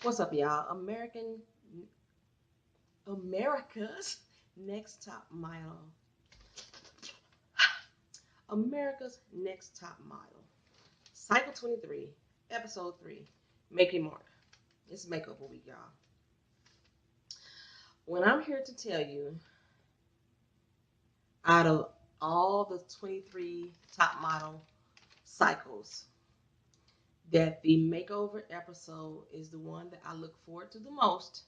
What's up, y'all? America's Next Top Model. America's Next Top Model. Cycle 23, Episode 3, Make It Mark. It's Makeover Week, y'all. When I'm here to tell you, out of all the 23 top model cycles, that the makeover episode is the one that I look forward to the most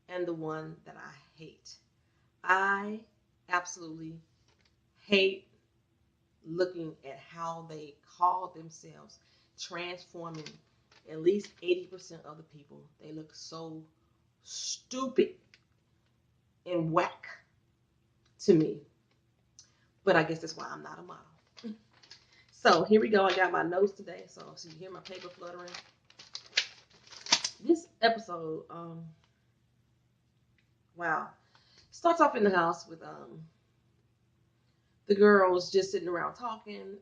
and the one that I hate. I absolutely hate looking at how they call themselves transforming at least 80% of the people. They look so stupid and whack to me. But I guess that's why I'm not a model. So here we go. I got my notes today. So you hear my paper fluttering. This episode, wow, starts off in the house with the girls just sitting around talking.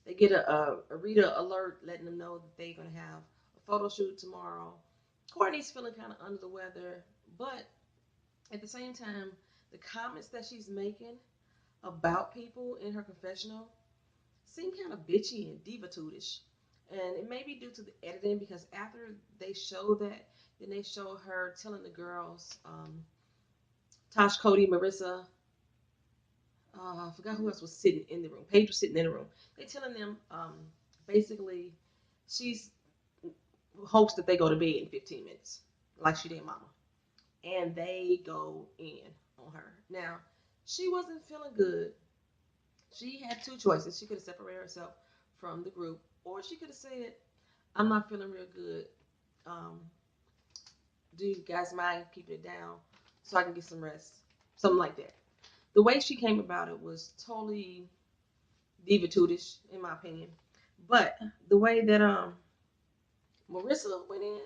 They get a reader alert letting them know that they're going to have a photo shoot tomorrow. Courtney's feeling kind of under the weather, but at the same time, the comments that she's making about people in her confessional seem kind of bitchy and diva-tudish. And it may be due to the editing because after they show that, then they show her telling the girls, Tosh, Cody, Marissa, I forgot who else was sitting in the room. Paige was sitting in the room. They telling them basically she's hopes that they go to bed in 15 minutes, like she did mama. And they go in on her. Now, she wasn't feeling good. She had two choices. She could have separated herself from the group, or she could have said, I'm not feeling real good. Um, do you guys mind keeping it down so I can get some rest? Something like that. The way she came about it was totally diva-tudish, in my opinion. But the way that Marissa went in,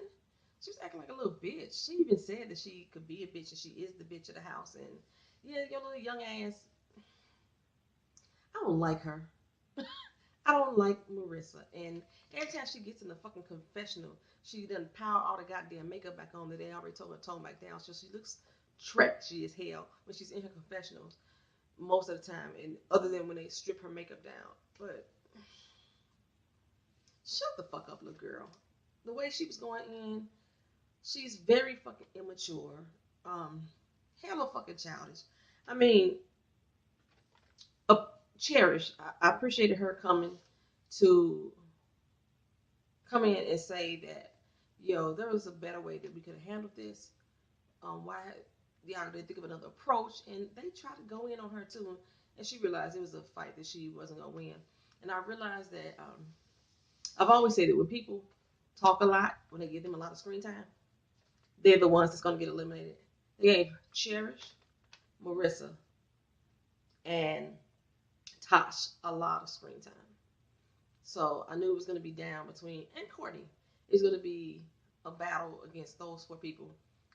she was acting like a little bitch. She even said that she could be a bitch and she is the bitch of the house. And yeah, your little young ass, I don't like her. I don't like Marissa. And every time she gets in the fucking confessional, she done power all the goddamn makeup back on that they already told her to tone back down. So she looks trashy as hell when she's in her confessionals most of the time. And other than when they strip her makeup down. But shut the fuck up, little girl. The way she was going in, she's very fucking immature. Um, hella fucking childish. I mean, Cherish. I appreciated her to come in and say that, yo, there was a better way that we could have handled this. Why y'all didn't think of another approach? And they tried to go in on her too, and she realized it was a fight that she wasn't gonna win. And I realized that I've always said that when people talk a lot, when they give them a lot of screen time, they're the ones that's gonna get eliminated. They gave Cherish, Marissa, and Tosh a lot of screen time. So I knew it was going to be down between, and Courtney. It's going to be a battle against those four people.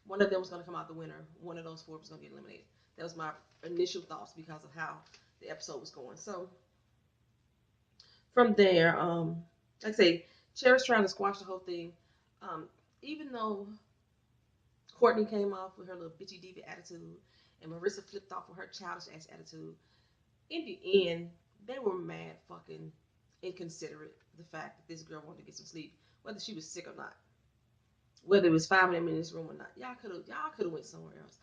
One of them was going to come out the winner. One of those four was going to get eliminated. That was my initial thoughts because of how the episode was going. So from there, like I say, Cheryl's trying to squash the whole thing. Um, Even though Courtney came off with her little bitchy diva attitude, and Marissa flipped off with her childish ass attitude, in the end, they were mad fucking inconsiderate the fact that this girl wanted to get some sleep, whether she was sick or not, whether it was 5 of them in this room or not. Y'all could have went somewhere else.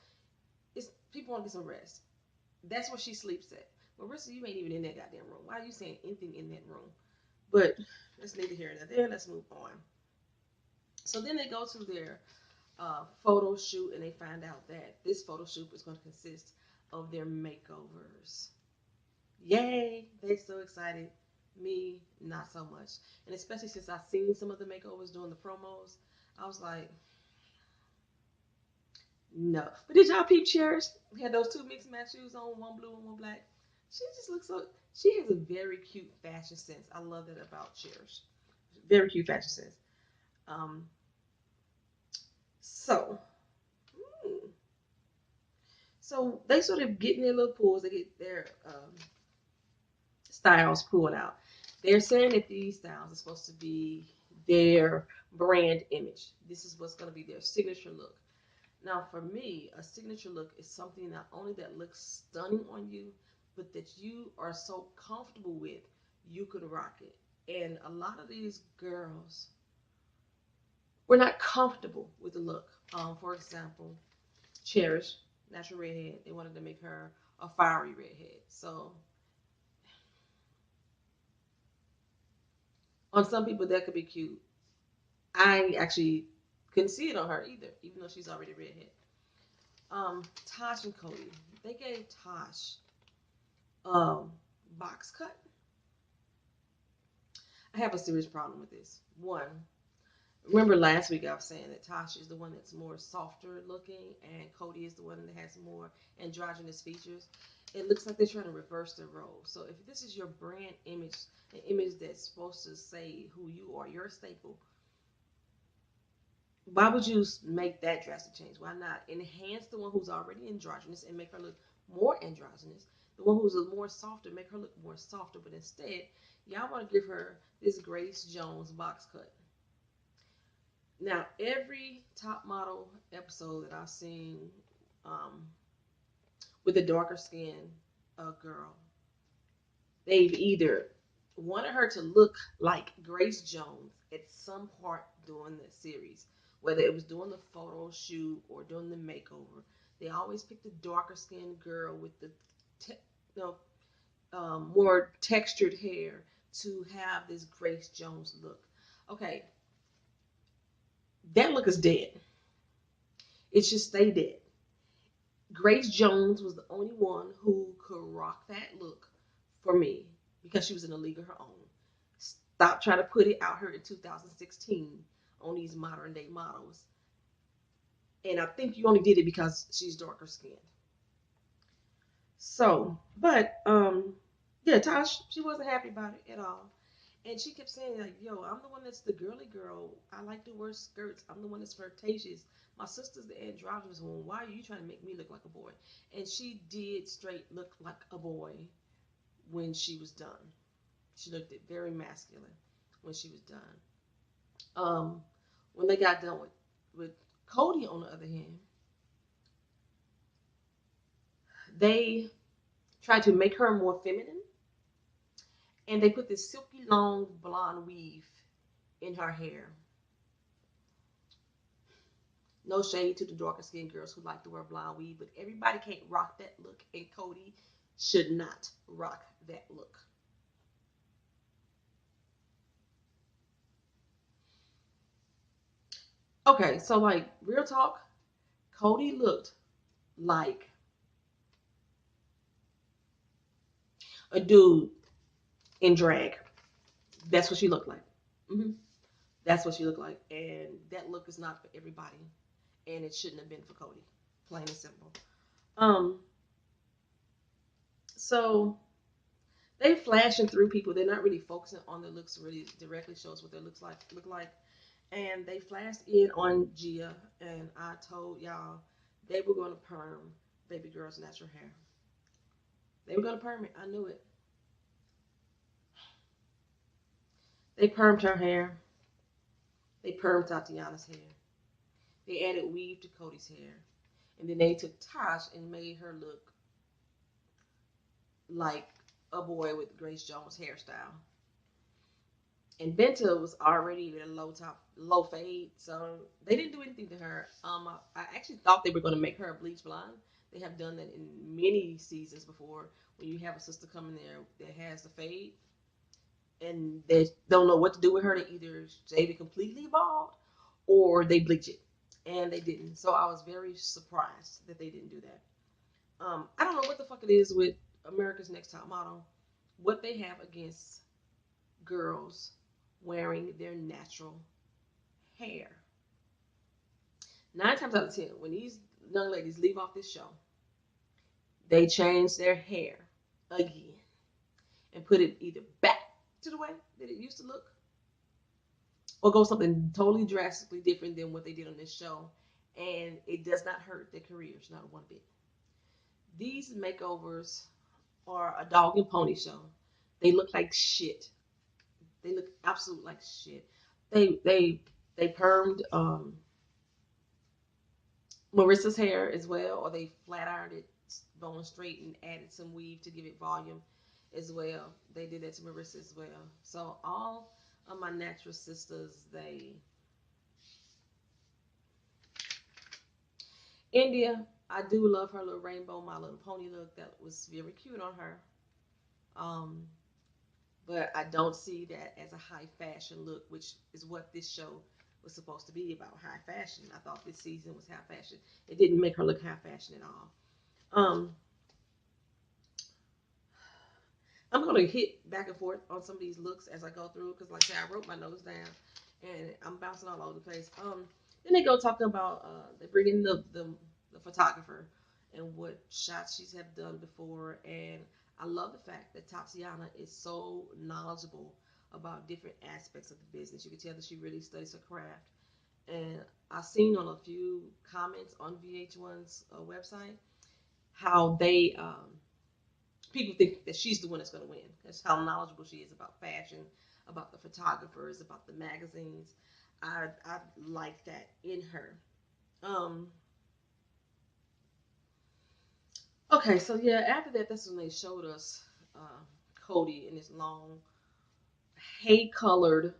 It's people want to get some rest. That's where she sleeps at. Marissa, you ain't even in that goddamn room. Why are you saying anything in that room? But let's neither here nor there. Let's move on. So then they go to their photo shoot and they find out that this photo shoot is going to consist of their makeovers. Yay! They're so excited. Me, not so much. And especially since I've seen some of the makeovers doing the promos, I was like, no. But did y'all peep Cherish? We had those two mixed match shoes on, one blue and one black. She just looks so. She has a very cute fashion sense. I love that about Cherish. Very cute fashion sense. Um, so, hmm. So they sort of get in their little pools. They get their styles pulled out. They're saying that these styles are supposed to be their brand image. This is what's going to be their signature look. Now, for me, a signature look is something not only that looks stunning on you, but that you are so comfortable with, you could rock it. And a lot of these girls were not comfortable with the look. For example, Cherish, natural redhead, they wanted to make her a fiery redhead. So, on some people, that could be cute. I actually couldn't see it on her either, even though she's already redhead. Tosh and Cody, they gave Tosh um, box cut. I have a serious problem with this. One, remember last week I was saying that Tosh is the one that's more softer looking, and Cody is the one that has more androgynous features. It looks like they're trying to reverse their role. So if this is your brand image, an image that's supposed to say who you are, your staple, why would you make that drastic change? Why not enhance the one who's already androgynous and make her look more androgynous? The one who's more softer, make her look more softer. But instead, y'all want to give her this Grace Jones box cut. Now, every top model episode that I've seen um, with a darker skin girl, they've either wanted her to look like Grace Jones at some part during the series, whether it was doing the photo shoot or doing the makeover. They always pick the darker skinned girl with the te- you know, more textured hair to have this Grace Jones look. Okay, that look is dead. It should stay dead. Grace Jones was the only one who could rock that look for me because she was in a league of her own. Stop trying to put it out here in 2016 on these modern day models. And I think you only did it because she's darker skinned. So, but yeah, Tosh, she wasn't happy about it at all. And she kept saying, like, yo, I'm the one that's the girly girl. I like to wear skirts. I'm the one that's flirtatious. My sister's the androgynous one. Why are you trying to make me look like a boy? And she did straight look like a boy when she was done. She looked very masculine when she was done. Um, when they got done with Cody, on the other hand, they tried to make her more feminine, and they put this silky long blonde weave in her hair. No shade to the darker skinned girls who like to wear blonde weave, but everybody can't rock that look, and Cody should not rock that look. Okay, so like real talk, Cody looked like a dude in drag. That's what she looked like. Hmm. That's what she looked like, and that look is not for everybody, and it shouldn't have been for Cody. Plain and simple. Um, so they flashing through people. They're not really focusing on their looks. Really directly shows what their looks like look like. And they flashed in on Gia, and I told y'all they were going to perm baby girl's natural hair. They were going to perm it. I knew it. They permed her hair. They permed Tatiana's hair. They added weave to Cody's hair. And then they took Tosh and made her look like a boy with Grace Jones hairstyle. And Benta was already with a low top, low fade, so they didn't do anything to her. I actually thought they were going to make her a bleach blonde. They have done that in many seasons before, when you have a sister come in there that has the fade, and they don't know what to do with her. They either shave it completely bald, or they bleach it, and they didn't. So I was very surprised that they didn't do that. I don't know what the fuck it is with America's Next Top Model, what they have against girls wearing their natural hair. 9 times out of 10, when these young ladies leave off this show, they change their hair again and put it either back to the way that it used to look, or go something totally drastically different than what they did on this show. And it does not hurt their careers, not one bit. These makeovers are a dog and pony show. They look like shit. They look absolute like shit. They permed Marissa's hair as well, or they flat ironed it bone straight and added some weave to give it volume as well. They did that to Marissa as well. So all of my natural sisters, they India, I do love her little rainbow, My Little Pony look. That was very cute on her. Um, but I don't see that as a high fashion look, which is what this show was supposed to be about, high fashion. I thought this season was high fashion. It didn't make her look high fashion at all. I'm gonna hit back and forth on some of these looks as I go through because, like I said, I wrote my notes down and I'm bouncing all over the place. Then they go talking about they bring in the photographer and what shots she's have done before, and I love the fact that Tatiana is so knowledgeable about different aspects of the business. You can tell that she really studies her craft, and I've seen on a few comments on VH1's website how they people think that she's the one that's going to win. That's how knowledgeable she is about fashion, about the photographers, about the magazines. I like that in her. Um, okay, so yeah, after that, that's when they showed us uh, Cody in his long, hay colored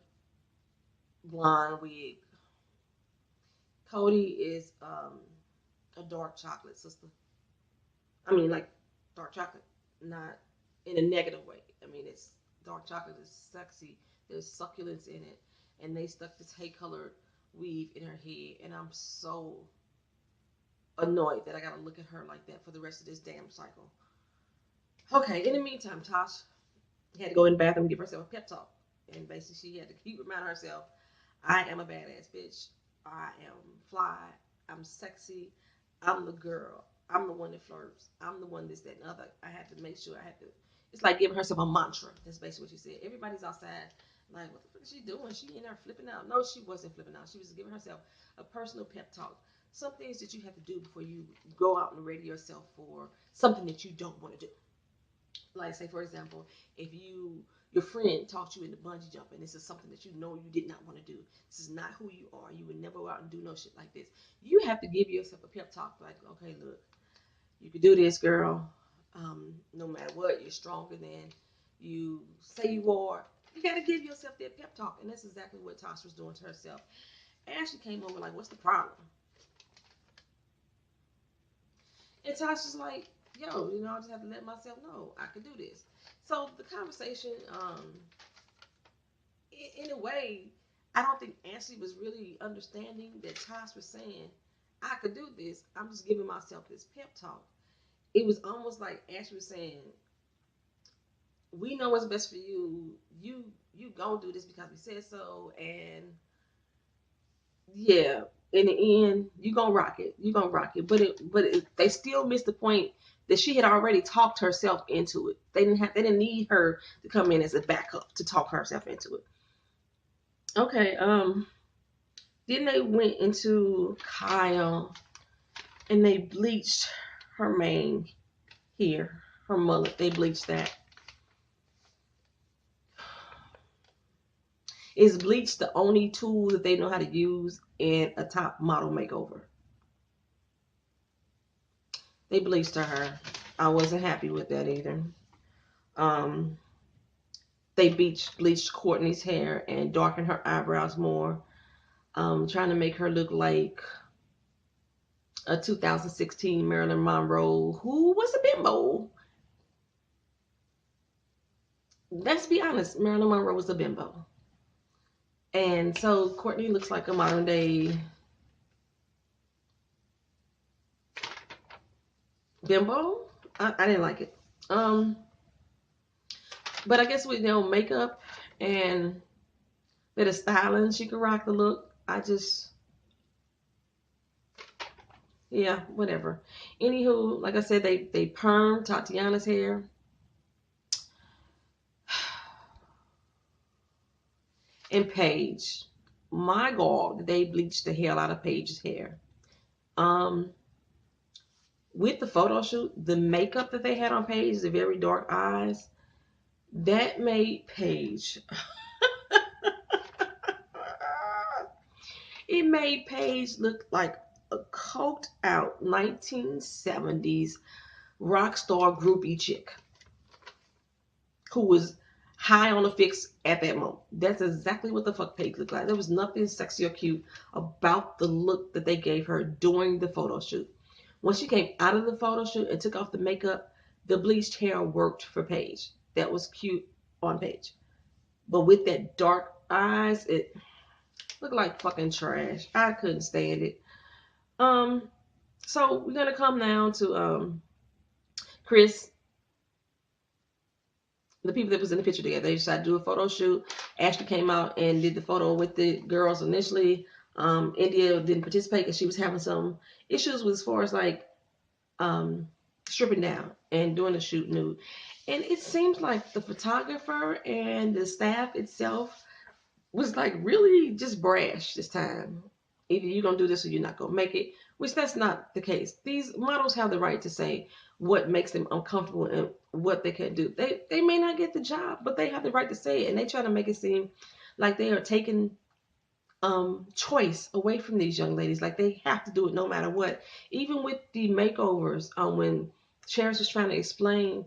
blonde wig. Cody is a dark chocolate sister. I mean, like dark chocolate, not in a negative way. I mean, it's dark chocolate is sexy. There's succulence in it, and they stuck this hay colored weave in her head, and I'm so annoyed that I gotta look at her like that for the rest of this damn cycle. Okay, in the meantime, Tosh had to go in the bathroom and give herself a pep talk, and basically she had to keep reminding herself, "I am a badass bitch. I am fly. I'm sexy. I'm the girl. I'm the one that flirts. I'm the one this, that, and other." I had to make sure I had to. It's like giving herself a mantra. That's basically what she said. Everybody's outside, like, what the fuck is she doing? She in there flipping out. No, she wasn't flipping out. She was giving herself a personal pep talk. Some things that you have to do before you go out and ready yourself for something that you don't want to do. Like, say for example, if your friend talked you into bungee jumping, this is something that you know you did not want to do. This is not who you are. You would never go out and do no shit like this. You have to give yourself a pep talk, like, okay, look, you can do this, girl. No matter what, you're stronger than you say you are. You got to give yourself that pep talk, and that's exactly what Tasha was doing to herself. Ashley came over like, what's the problem? And Tasha's like, yo, I just have to let myself know I could do this. So the conversation, in a way, I don't think Ashley was really understanding that Tosh was saying, I could do this. I'm just giving myself this pep talk. It was almost like Ashley was saying, we know what's best for you. You gonna do this because we said so, and yeah, in the end, you gonna rock it. You gonna rock it. They still missed the point that she had already talked herself into it. They didn't need her to come in as a backup to talk herself into it. Okay, then they went into Kyle and they bleached her mane here, her mullet. They bleached that. Is bleach the only tool that they know how to use in a top model makeover? They bleached her. I wasn't happy with that either. Um, they bleached Courtney's hair and darkened her eyebrows more, trying to make her look like a 2016 Marilyn Monroe who was a bimbo. Let's be honest, Marilyn Monroe was a bimbo. And so Courtney looks like a modern day bimbo. I didn't like it. But I guess with makeup and bit of styling, she could rock the look. Yeah, whatever. Anywho, like I said, they permed Tatiana's hair. And Paige, my God, they bleached the hell out of Paige's hair. Um, with the photo shoot, the makeup that they had on Paige, the very dark eyes, that made Paige It made Paige look like a coked out 1970s rock star groupie chick who was high on the fix at that moment. That's exactly what the fuck Paige looked like. There was nothing sexy or cute about the look that they gave her during the photo shoot. When she came out of the photo shoot and took off the makeup, the bleached hair worked for Paige. That was cute on Paige. But with that dark eyes, it looked like fucking trash. I couldn't stand it. Um, so we're gonna come now to Chris, the people that was in the picture together. They decided to do a photo shoot. Ashley came out and did the photo with the girls initially. India didn't participate because she was having some issues with as far as like um, stripping down and doing the shoot nude. And it seems like the photographer and the staff itself was like really just brash this time. Either you're gonna do this or you're not gonna make it, which that's not the case. These models have the right to say what makes them uncomfortable and what they can do. They may not get the job, but they have the right to say it, and they try to make it seem like they are taking choice away from these young ladies. Like they have to do it no matter what. Even with the makeovers, when Cherish was trying to explain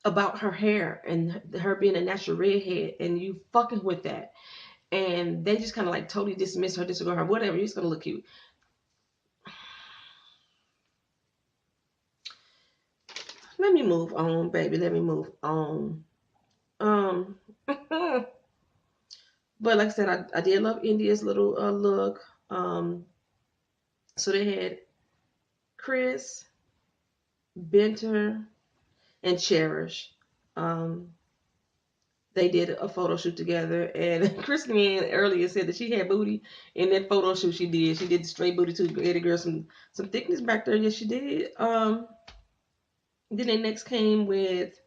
about her hair and her being a natural redhead, and you fucking with that, and they just kind of like totally dismiss her, disregard her, whatever. You're just gonna look cute. Let me move on, baby. Let me move on. Um, but like I said, I did love India's little look. Um, so they had Chris, Benter, and Cherish. Um, they did a photo shoot together, and Christiane earlier said that she had booty in that photo shoot she did. She did the straight booty too. Gave the girl some thickness back there. Yes, she did. Then they next came with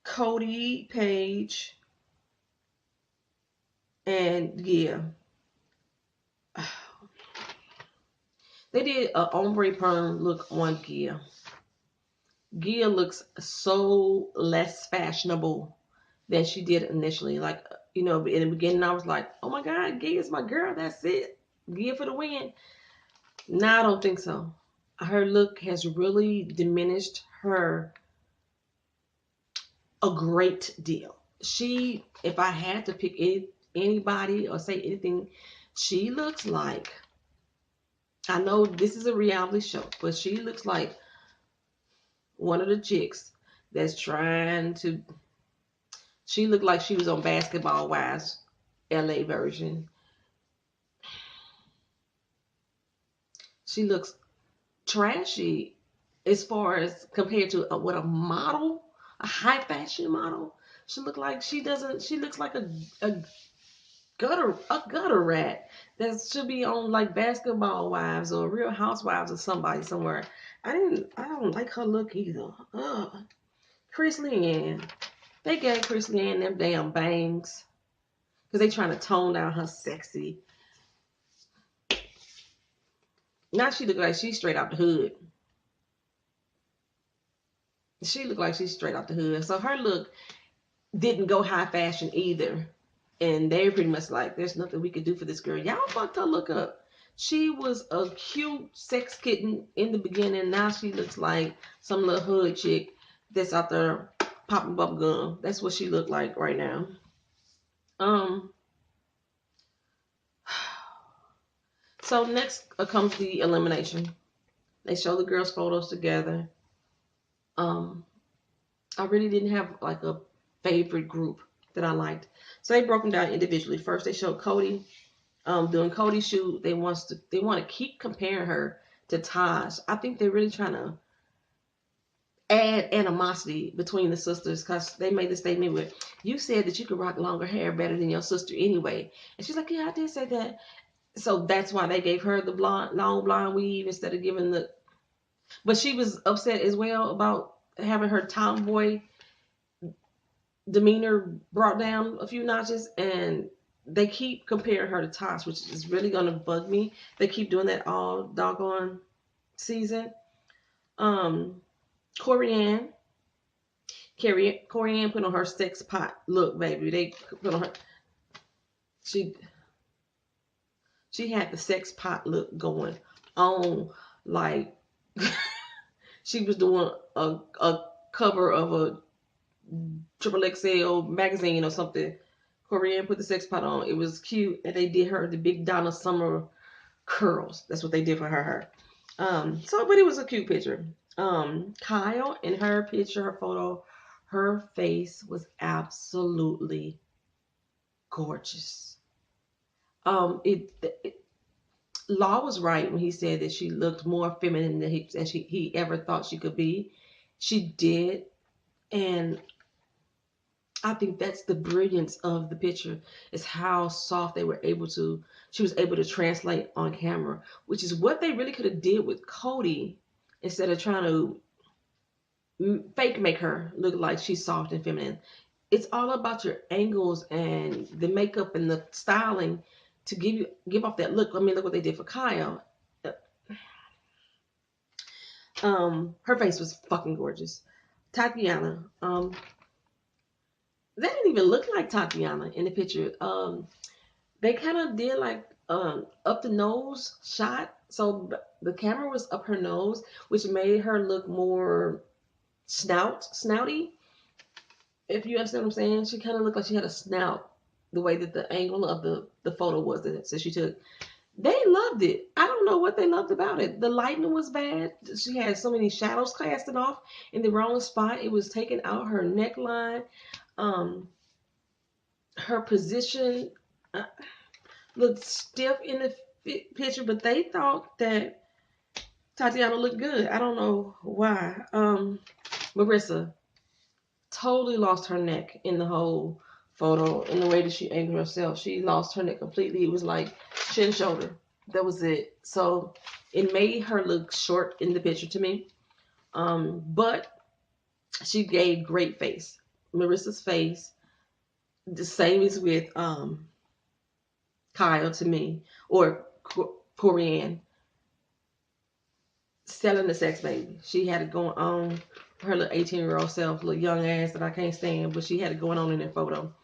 Cody, Paige, and Gia. They did a ombre perm look on Gia. Gia looks so less fashionable than she did initially. Like, you know, in the beginning, I was like, oh my God, Gia's my girl. That's it. Gia for the win. No, I don't think so. Her look has really diminished her a great deal. She, if I had to pick anybody or say anything, she looks like, I know this is a reality show, but she looks like one of the chicks that's trying to, she looked like she was on Basketball Wives LA version. She looks trashy as far as compared to what a model, a high fashion model. She look like she doesn't. She looks like a gutter rat that should be on like Basketball Wives or Real Housewives or somebody somewhere. I don't like her look either. Ugh. Chris Leanne. They gave Chris Leanne them damn bangs because they trying to tone down her sexy. Now she look like she's straight out the hood. She looked like she's straight out the hood. So her look didn't go high fashion either. And they pretty much like, there's nothing we could do for this girl. Y'all fucked her look up. She was a cute sex kitten in the beginning. Now she looks like some little hood chick that's out there popping bubble gum. That's what she looked like right now. Um. So next comes the elimination. They show the girls' photos together. Um. I really didn't have like a favorite group that I liked. So they broke them down individually. First, they showed Cody doing Cody's shoot. They want to keep comparing her to Taj. I think they're really trying to add animosity between the sisters because they made the statement where you said that you could rock longer hair better than your sister anyway, and she's like, yeah, I did say that. So that's why they gave her the long blonde weave instead of giving the. But she was upset as well about having her tomboy demeanor brought down a few notches, and they keep comparing her to Tosh, which is really gonna bug me. They keep doing that all doggone season. Um, Corianne, Corianne put on her sex pot look, baby. They put on her. She She had the sex pot look going on, like she was doing a cover of a triple XL magazine or something. Korean put the sex pot on. It was cute, and they did her the big Donna Summer curls. That's what they did for her hair. But it was a cute picture. Kyle in her picture, her photo, her face was absolutely gorgeous. It Law was right when he said that she looked more feminine than he ever thought she could be. She did, and I think that's the brilliance of the picture is how soft they were able to. She was able to translate on camera, which is what they really could have did with Cody instead of trying to fake make her look like she's soft and feminine. It's all about your angles and the makeup and the styling to give off that look. I mean, look what they did for Kyle. Her face was fucking gorgeous. Tatiana, that didn't even look like Tatiana in the picture. They kind of did like up the nose shot, so the camera was up her nose, which made her look more snouty. If you understand what I'm saying, she kind of looked like she had a snout. The way that the angle of the photo was that she took, they loved it. I don't know what they loved about it. The lighting was bad. She had so many shadows casting off in the wrong spot. It was taking out her neckline. Um, her position looked stiff in the picture, but they thought that Tatiana looked good. I don't know why. Marissa totally lost her neck in the whole photo in the way that she angled herself. She lost her neck completely. It was like chin shoulder. That was it. So it made her look short in the picture to me. But she gave great face. Marissa's face, the same as with Kyle to me, or Corianne, selling the sex baby. She had it going on. Her little 18-year-old self, little young ass that I can't stand, but she had it going on in that photo.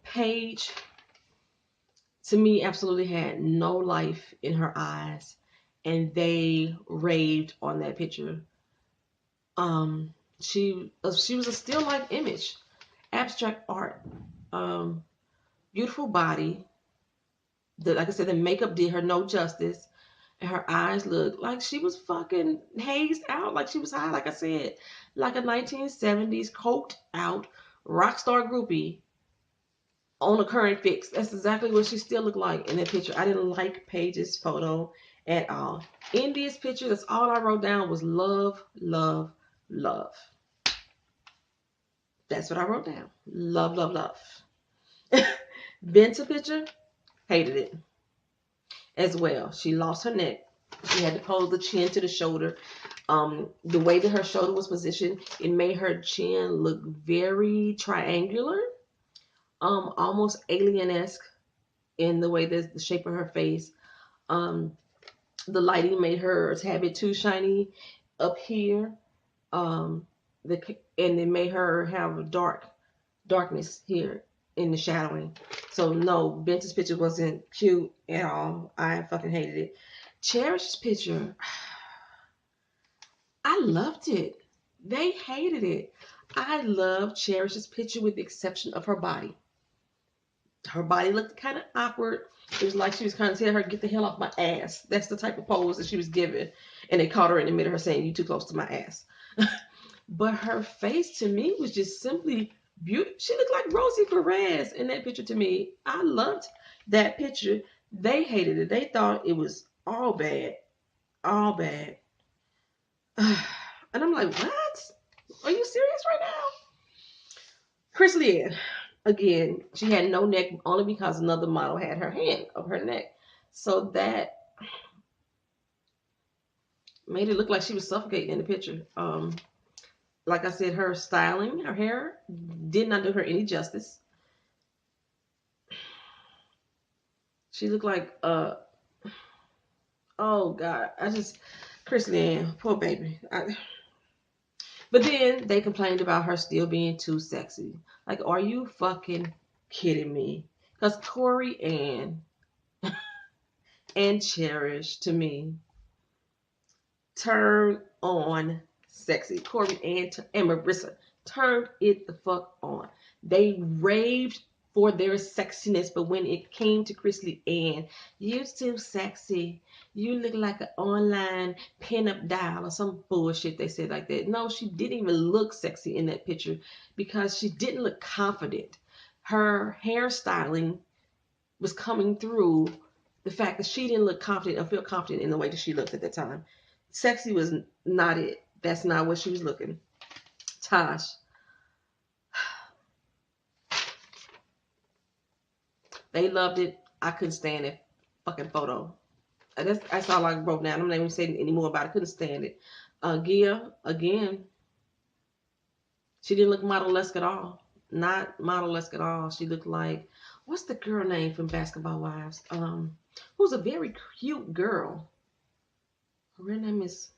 Paige, to me, absolutely had no life in her eyes, and they raved on that picture. She was a still life image, abstract art, beautiful body. Like I said, the makeup did her no justice. And her eyes looked like she was fucking hazed out, like she was high, like I said, like a 1970s coked out rock star groupie on a current fix. That's exactly what she still looked like in that picture. I didn't like Paige's photo at all. In this picture, that's all I wrote down was love, love, love. That's what I wrote down. Love, love, love. Benta picture, hated it as well. She lost her neck. She had to pose the chin to the shoulder. The way that her shoulder was positioned, it made her chin look very triangular, almost alien-esque in the way that the shape of her face. The lighting made her a tad bit too shiny up here. And it made her have a darkness here in the shadowing. So no, Ben's picture wasn't cute at all. I fucking hated it. Cherish's picture, I loved it. They hated it. I loved Cherish's picture with the exception of her body. Her body looked kind of awkward. It was like she was kind of telling her, get the hell off my ass. That's the type of pose that she was giving. And they caught her in the middle of her saying, you too close to my ass. But her face to me was just simply beautiful. She looked like Rosie Perez in that picture to me. I loved that picture. They hated it. They thought it was all bad. All bad. And I'm like, what? Are you serious right now? Chris Leanne, again, she had no neck only because another model had her hand up her neck. So that made it look like she was suffocating in the picture. Like I said, her styling, her hair did not do her any justice. She looked like, oh God, Chris Leanne, poor baby. But then they complained about her still being too sexy. Like, are you fucking kidding me? Because Corey Ann and Cherish to me turn on sexy. Courtney and Marissa turned it the fuck on. They raved for their sexiness, but when it came to Chrisley Ann, you too sexy. You look like an online pinup doll or some bullshit they said like that. No, she didn't even look sexy in that picture because she didn't look confident. Her hairstyling was coming through the fact that she didn't look confident or feel confident in the way that she looked at that time. Sexy was not it. That's not what she was looking. Tosh, they loved it. I couldn't stand it. Fucking photo. That's all I wrote down. I'm not even saying any more about it. I couldn't stand it. Gia, again, she didn't look model-esque at all. Not model-esque at all. She looked like, what's the girl name from Basketball Wives? Who's a very cute girl. Her name is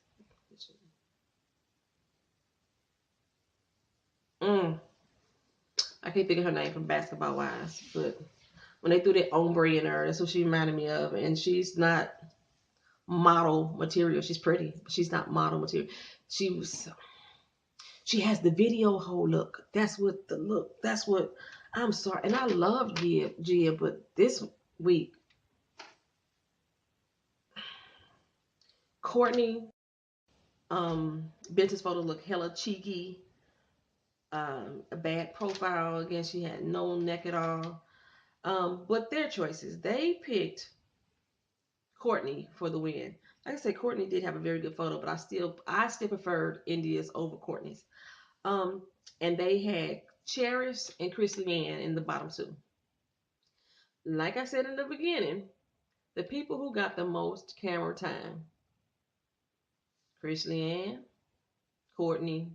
Mm, I can't think of her name from Basketball Wives, but when they threw that ombre in her, that's what she reminded me of. And she's not model material. She's pretty, but she's not model material. She was. She has the video whole look. That's what the look. That's what. I'm sorry, and I love Gia, but this week, Courtney, Benton's photo looked hella cheeky. A bad profile. Again, she had no neck at all. But their choices. They picked Courtney for the win. Like I said, Courtney did have a very good photo, but I still preferred India's over Courtney's. Um, and they had Cherish and Chris Leanne in the bottom two. Like I said in the beginning, the people who got the most camera time: Chris Leanne, Courtney,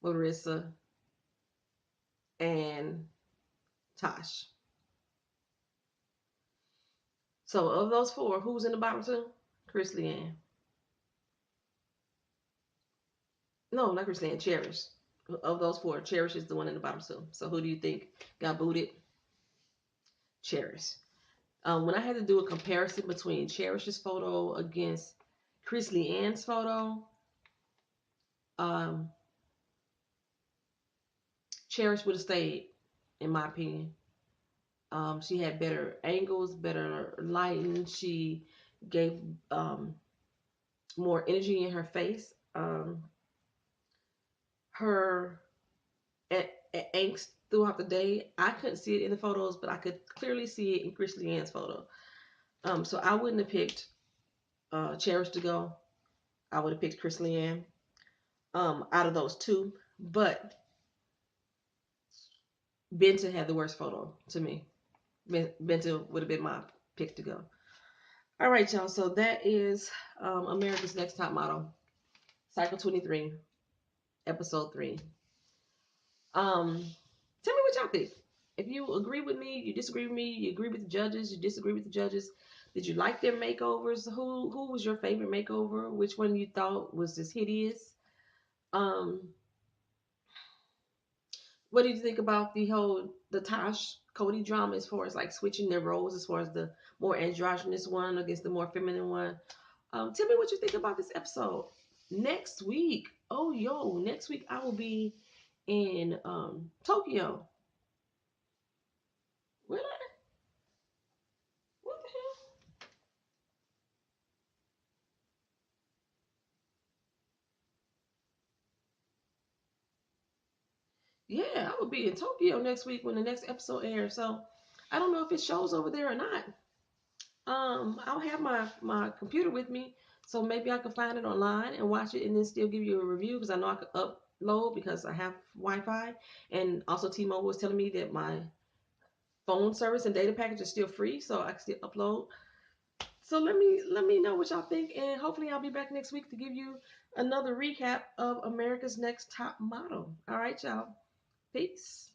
Marissa, and Tosh. So of those four, who's in the bottom two? Chris Leanne. No, not Chris Leanne. Cherish. Of those four, Cherish is the one in the bottom two. So who do you think got booted? Cherish. When I had to do a comparison between Cherish's photo against Chris Leanne's photo, um, Cherish would have stayed, in my opinion. She had better angles, better lighting. She gave um, more energy in her face. Her angst throughout the day, I couldn't see it in the photos, but I could clearly see it in Chris Leanne's photo. So I wouldn't have picked Cherish to go. I would have picked Chris Leanne out of those two. But Benton had the worst photo to me. Benton would have been my pick to go. All right, y'all. So that is America's Next Top Model, Cycle 23, Episode 3. Um, Tell me what y'all think. If you agree with me, you disagree with me, you agree with the judges, you disagree with the judges. Did you like their makeovers? Who was your favorite makeover? Which one you thought was just hideous? Um, what did you think about the Tosh Cody drama as far as like switching their roles as far as the more androgynous one against the more feminine one? Tell me what you think about this episode. Next week, next week I will be in Tokyo. Will I? What the hell? Yeah, I will be in Tokyo next week when the next episode airs. So I don't know if it shows over there or not. I'll have my computer with me, so maybe I can find it online and watch it, and then still give you a review because I know I can upload because I have Wi-Fi, and also T-Mobile was telling me that my phone service and data package is still free, so I can still upload. So let me know what y'all think, and hopefully I'll be back next week to give you another recap of America's Next Top Model. All right, y'all. Peace.